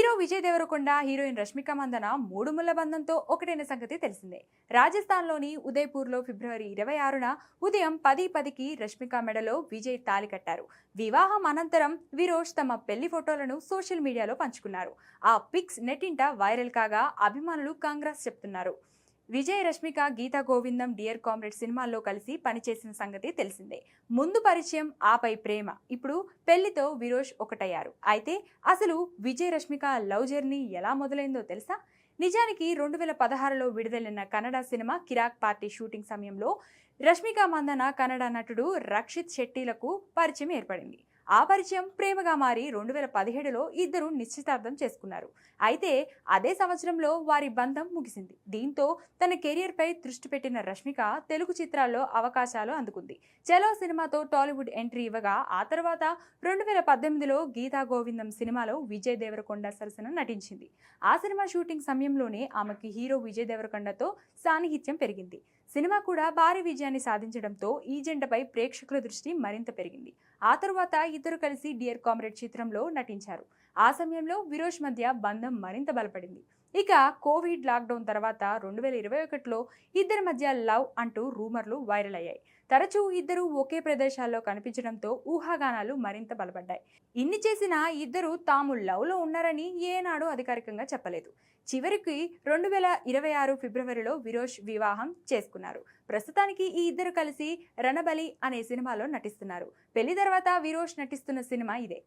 Hero Vijay Devarakonda heroine Rashmika Mandanna మూడు ముళ్ల బంధంతో ఒకటైన సంగతి తెలిసిందే. రాజస్థాన్లోని ఉదయ్పూర్లో ఫిబ్రవరి 26న ఉదయం 10:10కి రష్మిక మెడలో విజయ్ తాళి కట్టారు. వివాహం అనంతరం విరోష్ తమ పెళ్లి ఫోటోలను సోషల్ మీడియాలో పంచుకున్నారు. ఆ పిక్స్ నెట్టింట వైరల్ కాగా అభిమానులు కాంగ్రెస్ చెప్తున్నారు. విజయ్ రష్మిక గీతా గోవిందం డియర్ కామ్రేడ్ సినిమాల్లో కలిసి పనిచేసిన సంగతి తెలిసిందే. ముందు పరిచయం, ఆపై ప్రేమ, ఇప్పుడు పెళ్లితో విరోష్ ఒకటయ్యారు. అయితే అసలు విజయ్ రష్మిక లవ్ జర్నీ ఎలా మొదలైందో తెలుసా? నిజానికి 2016లో విడుదలైన కన్నడ సినిమా కిరాక్ పార్టీ షూటింగ్ సమయంలో రష్మిక మందన కన్నడ నటుడు రక్షిత్ శెట్టిలకు పరిచయం ఏర్పడింది. ఆ పరిచయం ప్రేమగా మారి 2017లో ఇద్దరు నిశ్చితార్థం చేసుకున్నారు. అయితే అదే సంవత్సరంలో వారి బంధం ముగిసింది. దీంతో తన కెరియర్ పై దృష్టి పెట్టిన రష్మిక తెలుగు చిత్రాల్లో అవకాశాలు అందుకుంది. చలో సినిమాతో టాలీవుడ్ ఎంట్రీ ఇవ్వగా ఆ తర్వాత 2018లో గీతా గోవిందం సినిమాలో విజయ్ దేవరకొండ సరసన నటించింది. ఆ సినిమా షూటింగ్ సమయంలోనే ఆమెకి హీరో విజయ్ దేవరకొండతో సాన్నిహిత్యం పెరిగింది. సినిమా కూడా భారీ విజయాన్ని సాధించడంతో ఈ జంటపై ప్రేక్షకుల దృష్టి మరింత పెరిగింది. ఆ తరువాత ఇద్దరు కలిసి డియర్ కామ్రేడ్ చిత్రంలో నటించారు. ఆ సమయంలో విరోష్ మధ్య బంధం మరింత బలపడింది. ఇక కోవిడ్ లాక్డౌన్ తర్వాత 2021లో ఇద్దరి మధ్య లవ్ అంటూ రూమర్లు వైరల్ అయ్యాయి. తరచూ ఇద్దరు ఒకే ప్రదేశాల్లో కనిపించడంతో ఊహాగానాలు మరింత బలపడ్డాయి. ఇన్ని చేసినా ఇద్దరు తాము లవ్లో ఉన్నారని ఏనాడు అధికారికంగా చెప్పలేదు. చివరికి 2026 ఫిబ్రవరిలో విరోష్ వివాహం చేసుకున్నారు. ప్రస్తుతానికి ఈ ఇద్దరు కలిసి రణబలి అనే సినిమాలో నటిస్తున్నారు. పెళ్లి తర్వాత విరోష్ నటిస్తున్న సినిమా ఇదే.